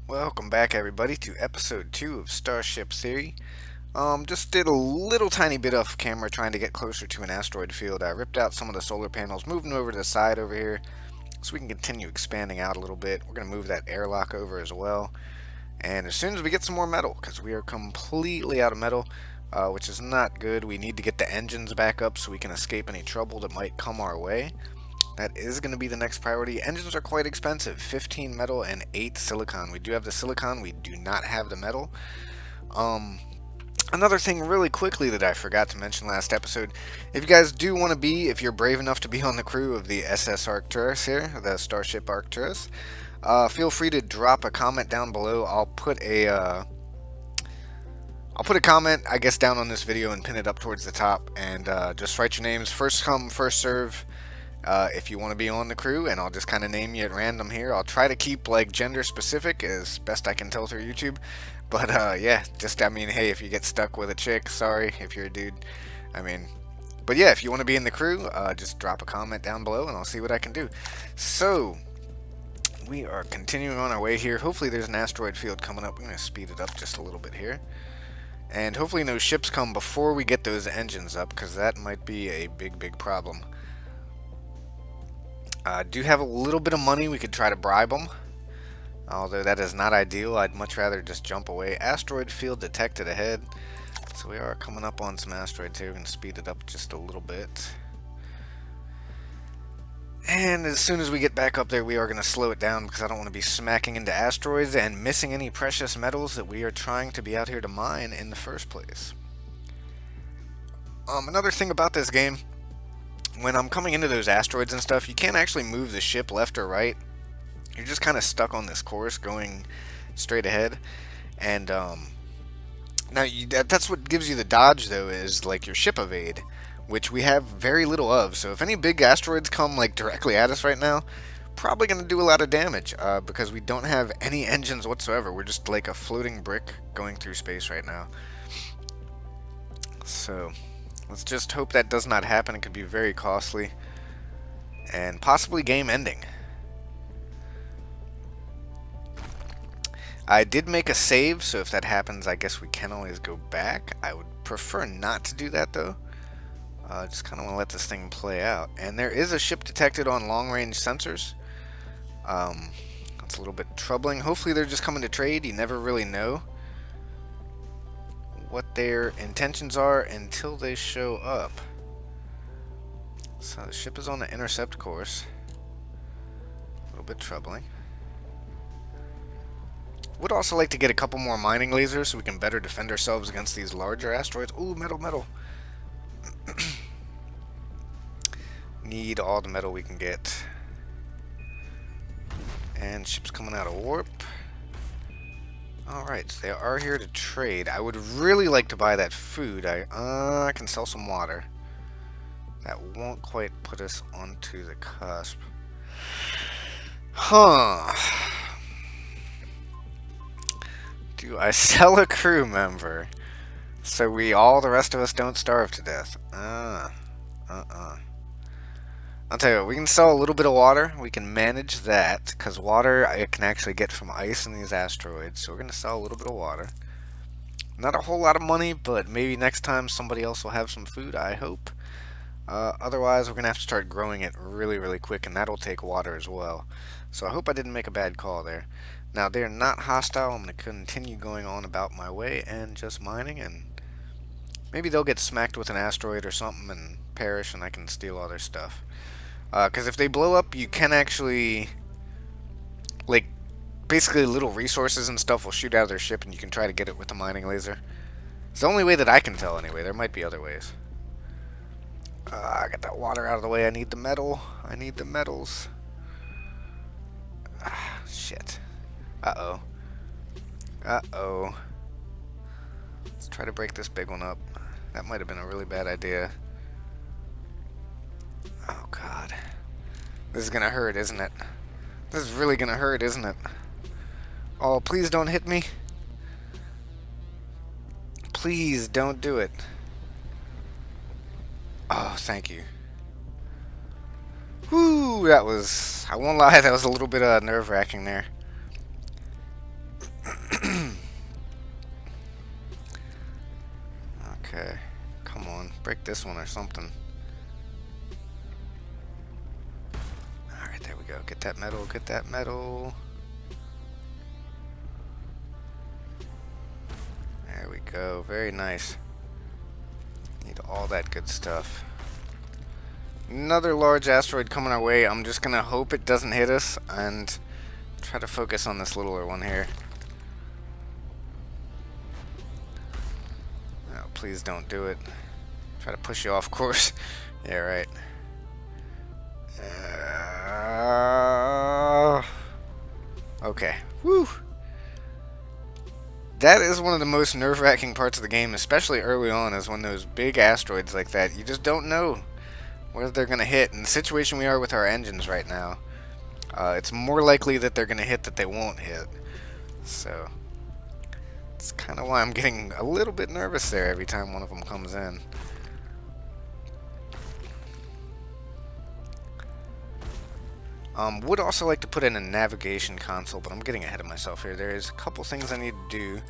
Welcome back, everybody, to episode 2 of Starship Theory. Just did a little tiny bit off camera trying to get closer to an asteroid field. I ripped out some of the solar panels, moved them over to the side over here so we can continue expanding out a little bit. We're going to move that airlock over as well. And as soon as we get some more metal, because we are completely out of metal, which is not good, we need to get the engines back up so we can escape any trouble that might come our way. That is going to be the next priority. Engines are quite expensive, 15 metal and 8 silicon. We do have the silicon, we do not have the metal. Um, Another thing really quickly that I forgot to mention last episode, if you guys do want to be, if you're brave enough to be on the crew of the SS Arcturus here, the Starship Arcturus, feel free to drop a comment down below. I'll put a comment, I guess, down on this video and pin it up towards the top, and just write your names, first come, first serve, if you want to be on the crew, and I'll just kind of name you at random here. I'll try to keep like gender specific as best I can tell through YouTube, but yeah, just I mean, hey, if you get stuck with a chick, sorry. If you're a dude, I mean, but yeah, if you want to be in the crew, just drop a comment down below, and I'll see what I can do. So we are continuing on our way here. Hopefully, there's an asteroid field coming up. I'm gonna speed it up just a little bit here. And hopefully no ships come before we get those engines up, because that might be a big problem. Do have a little bit of money, we could try to bribe them. Although that is not ideal, I'd much rather just jump away. Asteroid field detected ahead. So we are coming up on some asteroids here. We're going to speed it up just a little bit. And as soon as we get back up there, we are going to slow it down because I don't want to be smacking into asteroids and missing any precious metals that we are trying to be out here to mine in the first place. Another thing about this game, when I'm coming into those asteroids and stuff, you can't actually move the ship left or right. You're just kind of stuck on this course going straight ahead. And that's what gives you the dodge, though, is like your ship evade, which we have very little of. So if any big asteroids come like directly at us right now, probably going to do a lot of damage because we don't have any engines whatsoever. We're just like a floating brick going through space right now. So let's just hope that does not happen. It could be very costly and possibly game ending. I did make a save, so if that happens, I guess we can always go back. I would prefer not to do that, though. Just kind of want to let this thing play out. And there is a ship detected on long-range sensors. That's a little bit troubling. Hopefully they're just coming to trade. You never really know what their intentions are until they show up. So the ship is on the intercept course. A little bit troubling. Would also like to get a couple more mining lasers so we can better defend ourselves against these larger asteroids. Ooh, metal. Need all the metal we can get. And ship's coming out of warp. Alright, so they are here to trade. I would really like to buy that food. I can sell some water. That won't quite put us onto the cusp. Huh. Do I sell a crew member so all the rest of us don't starve to death? I'll tell you what, we can sell a little bit of water. We can manage that, because water I can actually get from ice in these asteroids. So we're going to sell a little bit of water. Not a whole lot of money, but maybe next time somebody else will have some food, I hope. Otherwise, we're going to have to start growing it really quick, and that'll take water as well. So I hope I didn't make a bad call there. Now, they're not hostile. I'm going to continue going on about my way and just mining, and maybe they'll get smacked with an asteroid or something and perish, and I can steal all their stuff. Because if they blow up, you can actually, like, basically little resources and stuff will shoot out of their ship, and you can try to get it with a mining laser. It's the only way that I can tell, anyway. There might be other ways. I got that water out of the way. I need the metal. I need the metals. Ah, shit. Uh-oh. Let's try to break this big one up. That might have been a really bad idea. Oh, God. This is gonna hurt, isn't it? This is really gonna hurt, isn't it? Oh, please don't hit me. Please don't do it. Oh, thank you. Whoo, that was, I won't lie, that was a little bit nerve-wracking there. Okay. Come on. Break this one or something. Alright, there we go. Get that metal. Get that metal. There we go. Very nice. Need all that good stuff. Another large asteroid coming our way. I'm just gonna hope it doesn't hit us and try to focus on this littler one here. Oh, please don't do it. Try to push you off course. Yeah, right. Okay. Woo! That is one of the most nerve-wracking parts of the game, especially early on, is when those big asteroids like that, you just don't know whether they're going to hit. In the situation we are with our engines right now, it's more likely that they're going to hit than they won't hit. So, it's kind of why I'm getting a little bit nervous there every time one of them comes in. Would also like to put in a navigation console, but I'm getting ahead of myself here. There's a couple things I need to do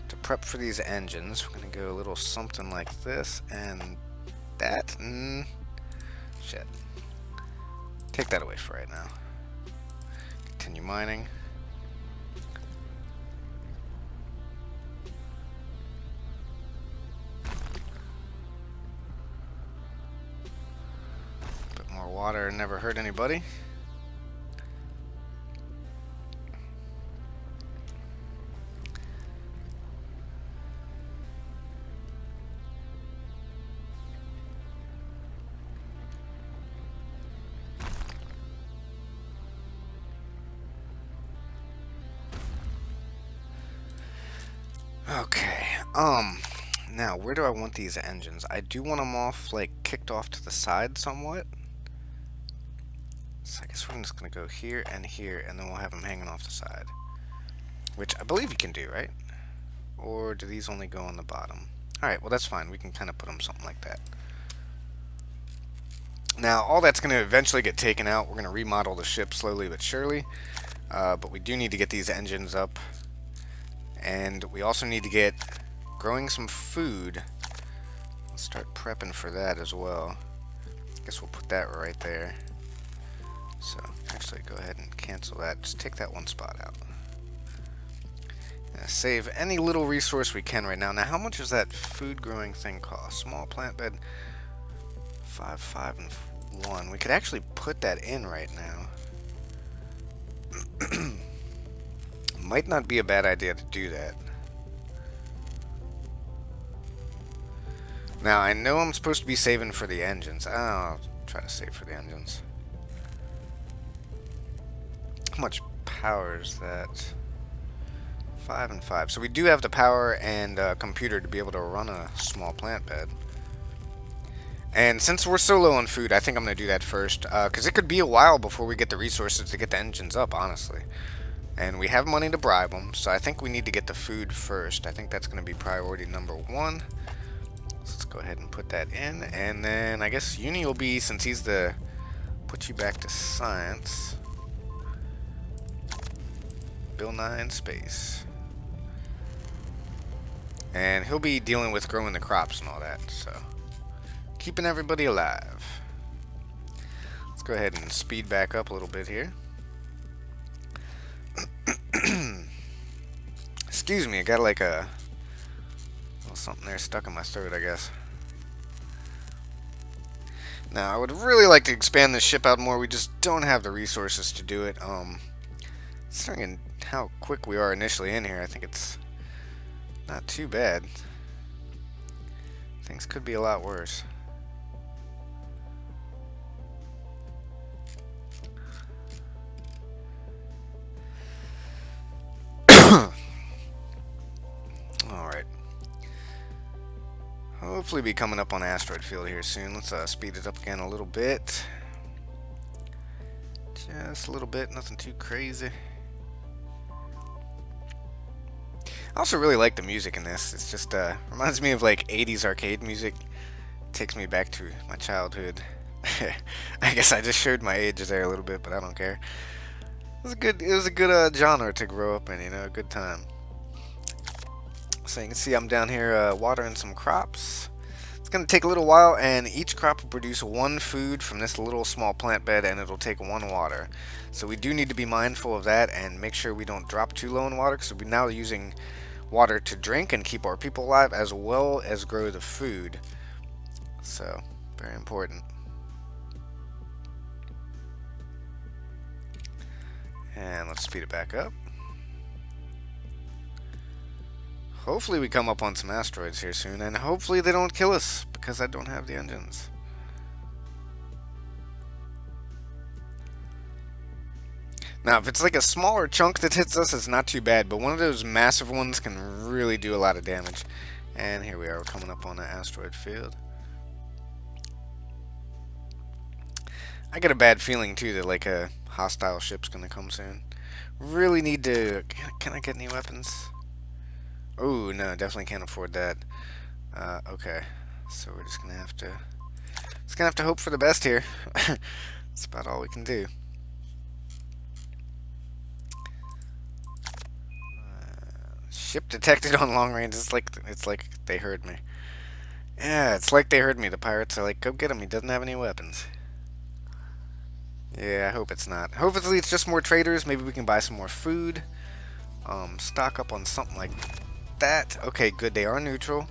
to prep for these engines. We're going to go a little something like this and that. Shit. Take that away for right now. Continue mining. Bit more water never hurt anybody. Okay, now where do I want these engines? I do want them off, like, kicked off to the side somewhat. So I guess we're just gonna go here, and then we'll have them hanging off the side. Which I believe you can do, right? Or do these only go on the bottom? Alright, well that's fine, we can kind of put them something like that. Now, all that's gonna eventually get taken out. We're gonna remodel the ship slowly but surely. But we do need to get these engines up. And we also need to get growing some food. Let's start prepping for that as well. Guess we'll put that right there. So, actually go ahead and cancel that. Just take that one spot out. Save any little resource we can right now. Now, how much does that food growing thing cost? Small plant bed, 5, 5, and 1. We could actually put that in right now. Might not be a bad idea to do that. Now, I know I'm supposed to be saving for the engines. I'll try to save for the engines. How much power is that? 5 and 5. So we do have the power and computer to be able to run a small plant bed. And since we're so low on food, I think I'm going to do that first. Because it could be a while before we get the resources to get the engines up, honestly. And we have money to bribe them, so I think we need to get the food first. I think that's going to be priority number 1. So let's go ahead and put that in. And then I guess Uni will be, since he's the... Put you back to science. Bill 9 space. And he'll be dealing with growing the crops and all that, so... Keeping everybody alive. Let's go ahead and speed back up a little bit here. Excuse me, I got like a little something there stuck in my throat, I guess. Now, I would really like to expand this ship out more. We just don't have the resources to do it. Considering how quick we are initially in here, I think it's not too bad. Things could be a lot worse. Alright. Hopefully be coming up on asteroid field here soon. Let's speed it up again a little bit. Just a little bit, nothing too crazy. I also really like the music in this. It's just reminds me of like 80s arcade music. Takes me back to my childhood. I guess I just showed my age there a little bit, but I don't care. It was a good genre to grow up in, you know, a good time. So you can see I'm down here watering some crops. going to take a little while, and each crop will produce one food from this little small plant bed, and it'll take one water. So we do need to be mindful of that and make sure we don't drop too low in water, because we're now using water to drink and keep our people alive, as well as grow the food. So, very important. And let's speed it back up. Hopefully we come up on some asteroids here soon, and hopefully they don't kill us, because I don't have the engines. Now, if it's like a smaller chunk that hits us, it's not too bad, but one of those massive ones can really do a lot of damage. And here we are, we're coming up on an asteroid field. I get a bad feeling, too, that like a hostile ship's gonna come soon. Really need to... Can I get any weapons? Oh, no, definitely can't afford that. Okay, so we're just gonna have to hope for the best here. That's about all we can do. Ship detected on long range. It's like they heard me. Yeah, it's like they heard me. The pirates are like, go get him. He doesn't have any weapons. Yeah, I hope it's not. Hopefully it's just more traders. Maybe we can buy some more food. Stock up on something like that. Okay, good. They are neutral.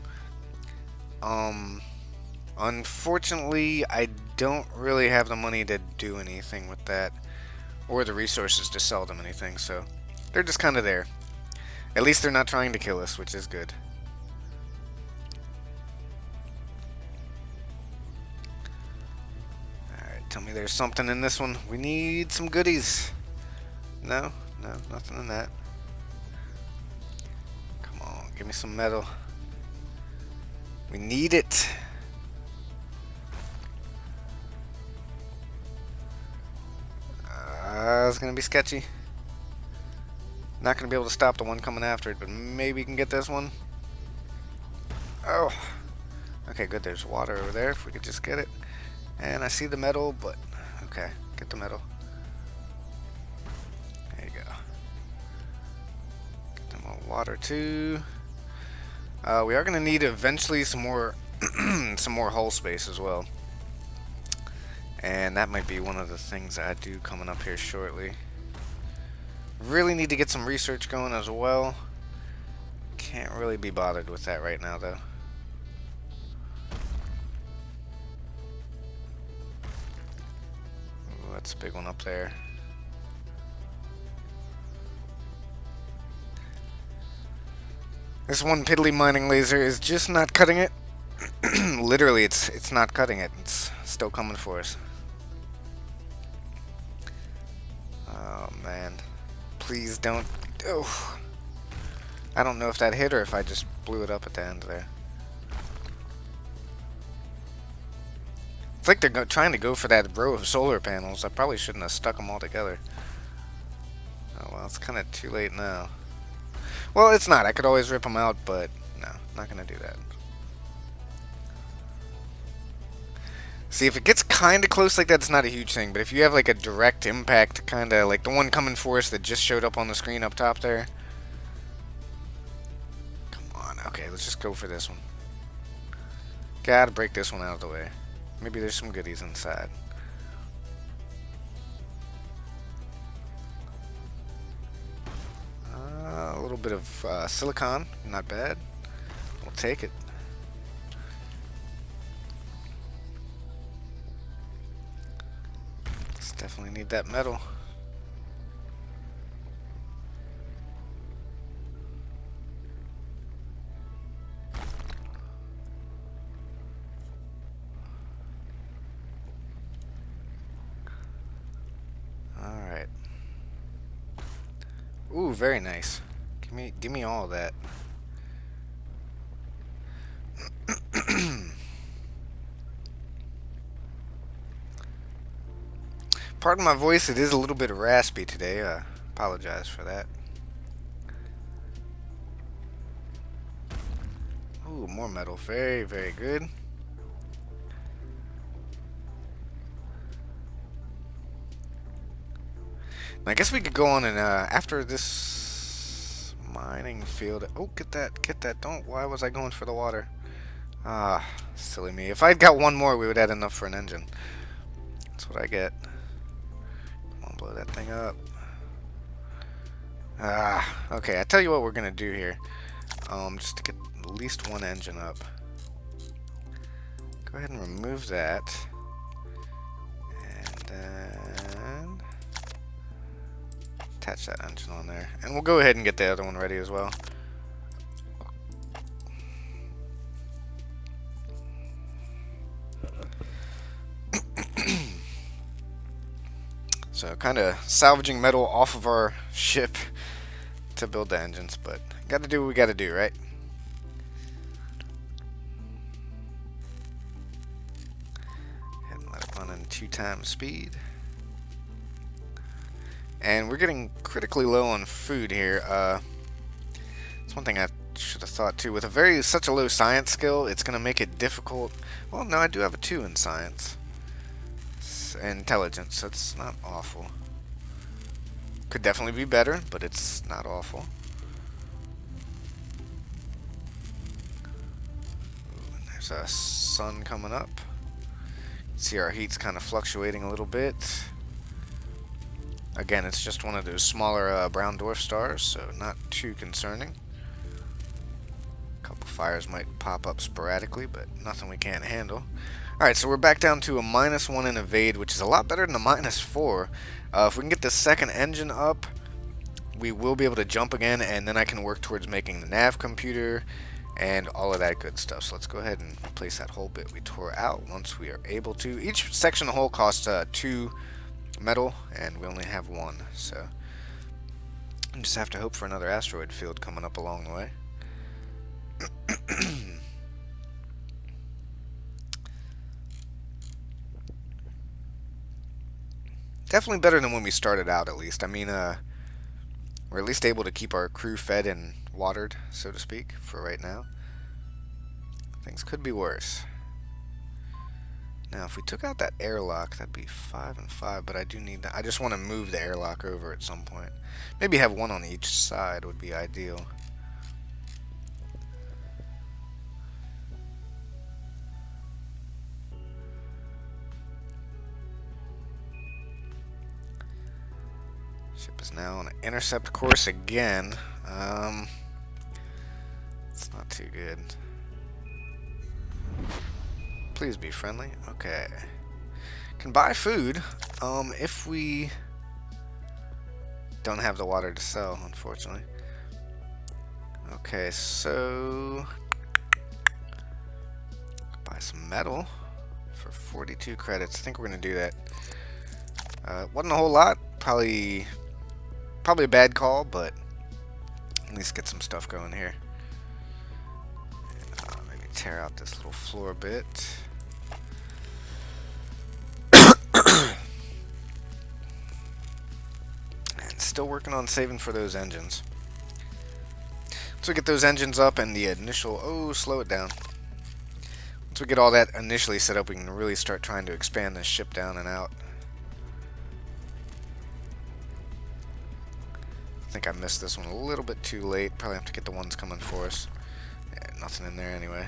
Unfortunately, I don't really have the money to do anything with that, or the resources to sell them anything, so they're just kind of there. At least they're not trying to kill us, which is good. Alright, tell me there's something in this one. We need some goodies. No, nothing in that. Come on, give me some metal. We need it. It's gonna be sketchy. Not gonna be able to stop the one coming after it, but maybe we can get this one. Oh, okay, good. There's water over there. If we could just get it. And I see the metal, but okay, get the metal. There you go. Get them more water too. We are gonna need eventually some more some more hull space as well. And that might be one of the things I do coming up here shortly. Really need to get some research going as well. Can't really be bothered with that right now, though. Ooh, that's a big one up there. This one piddly mining laser is just not cutting it. Literally, it's not cutting it. It's still coming for us. Oh, man. Please don't... Oh. I don't know if that hit or if I just blew it up at the end there. It's like they're trying to go for that row of solar panels. I probably shouldn't have stuck them all together. Oh, well, it's kind of too late now. Well, it's not. I could always rip them out, but no, not going to do that. See, if it gets kind of close like that, it's not a huge thing. But if you have like a direct impact, kind of like the one coming for us that just showed up on the screen up top there. Come on. Okay, let's just go for this one. Gotta break this one out of the way. Maybe there's some goodies inside. A little bit of silicon. Not bad. We'll take it. Definitely need that metal. Alright. Ooh, very nice. Give me all of that. Pardon my voice, it is a little bit raspy today. Apologize for that. Ooh, more metal. Very, very good. Now, I guess we could go on and, after this mining field... Oh, get that, get that. Don't... Why was I going for the water? Ah, silly me. If I'd got one more, we would have had enough for an engine. That's what I get. Come on, blow that thing up. Ah, okay. I tell you what we're gonna do here. Just to get at least one engine up. Go ahead and remove that. And then attach that engine on there. And we'll go ahead and get the other one ready as well. So kind of salvaging metal off of our ship to build the engines, but gotta do what we gotta do, right? And let it run in 2x speed. And we're getting critically low on food here. That's one thing I should have thought too. With such a low science skill, it's gonna make it difficult. Well, no, I do have a 2 in science. Intelligence, so it's not awful. Could definitely be better, but it's not awful. Ooh, and there's a sun coming up. See our heat's kind of fluctuating a little bit. Again, it's just one of those smaller brown dwarf stars, so not too concerning. A couple fires might pop up sporadically, but nothing we can't handle. Alright, so we're back down to a -1 in evade, which is a lot better than a -4. If we can get the second engine up, we will be able to jump again, and then I can work towards making the nav computer and all of that good stuff. So let's go ahead and replace that whole bit we tore out once we are able to. Each section of the hull costs 2 metal, and we only have 1. So I just have to hope for another asteroid field coming up along the way. Definitely better than when we started out, at least. I mean, we're at least able to keep our crew fed and watered, so to speak, for right now. Things could be worse. Now, if we took out that airlock, that'd be 5 and 5, but I do need that. I just want to move the airlock over at some point. Maybe have one on each side would be ideal. Ship is now on an intercept course again. It's not too good. Please be friendly. Okay. Can buy food, if we don't have the water to sell, unfortunately. Okay, so buy some metal for 42 credits. I think we're gonna do that. Wasn't a whole lot. Probably a bad call, but at least get some stuff going here. And, maybe tear out this little floor bit. And still working on saving for those engines. Once we get those engines up and the initial... Oh, slow it down. Once we get all that initially set up, we can really start trying to expand this ship down and out. I think I missed this one a little bit too late. Probably have to get the ones coming for us. Yeah, nothing in there anyway.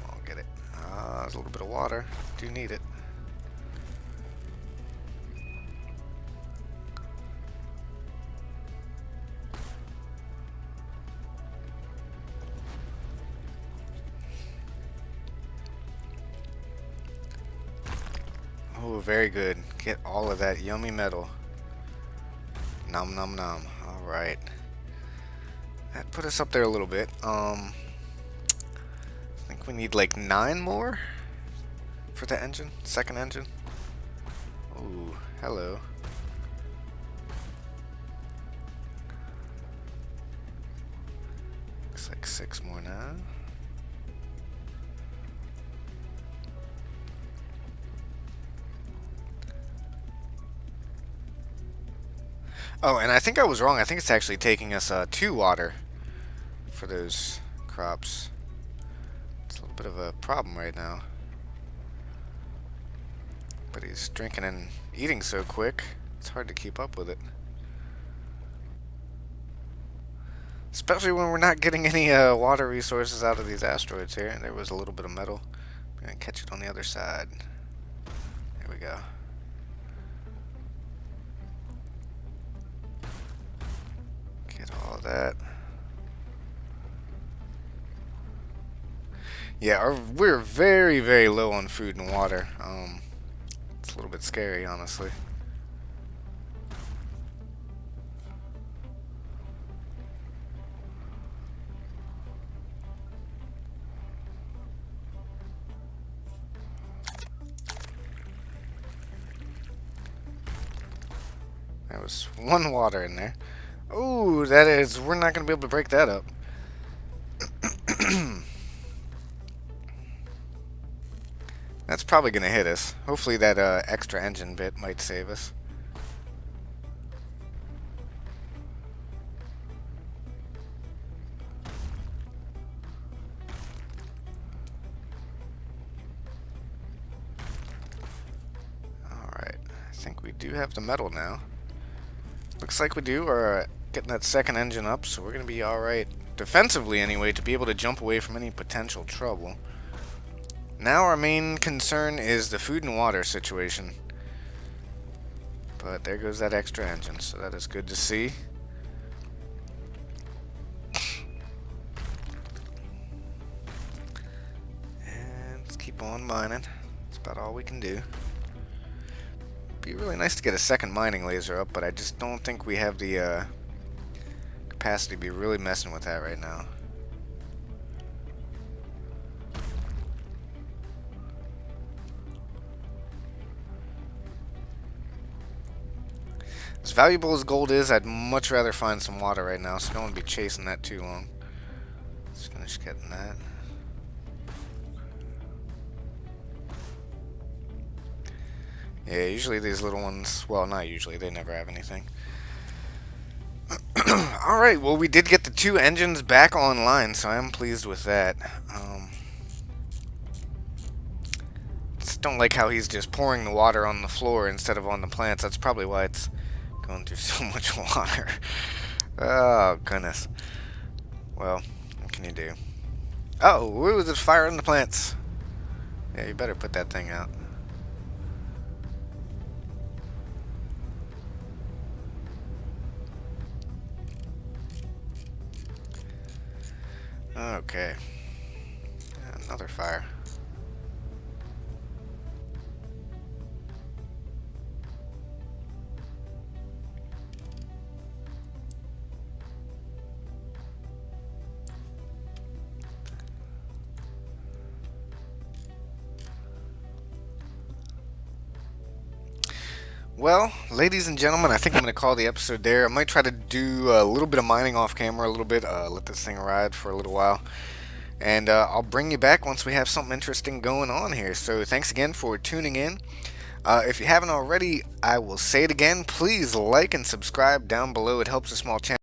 I'll get it. There's a little bit of water. Do need it. Oh, very good. Get all of that yummy metal. Nom nom nom. Alright. That put us up there a little bit. I think we need like 9 more for the engine. Second engine. Ooh, hello. Looks like 6 more now. Oh, and I think I was wrong. I think it's actually taking us 2 water for those crops. It's a little bit of a problem right now. But he's drinking and eating so quick, it's hard to keep up with it. Especially when we're not getting any water resources out of these asteroids here. There was a little bit of metal. I'm gonna catch it on the other side. There we go. Get all that. Yeah, we're very, very low on food and water. It's a little bit scary, honestly. There was one water in there. Ooh, that is... We're not going to be able to break that up. That's probably going to hit us. Hopefully that extra engine bit might save us. Alright, I think we do have the metal now. Looks like we do. We're getting that second engine up, so we're going to be alright. Defensively, anyway, to be able to jump away from any potential trouble. Now our main concern is the food and water situation. But there goes that extra engine, so that is good to see. And let's keep on mining. That's about all we can do. Be really nice to get a second mining laser up, but I just don't think we have the capacity to be really messing with that right now. As valuable as gold is, I'd much rather find some water right now, so I don't want to be chasing that too long. Let's finish getting that. Yeah, usually these little ones, well, not usually, they never have anything. Alright, well, we did get the two engines back online, so I am pleased with that. Just don't like how he's just pouring the water on the floor instead of on the plants. That's probably why it's going through so much water. Oh, goodness. Well, what can you do? Oh, ooh, there's fire in the plants. Yeah, you better put that thing out. Okay. Another fire. Well, ladies and gentlemen, I think I'm going to call the episode there. I might try to do a little bit of mining off camera, a little bit, let this thing ride for a little while. And I'll bring you back once we have something interesting going on here. So thanks again for tuning in. If you haven't already, I will say it again. Please like and subscribe down below. It helps a small channel.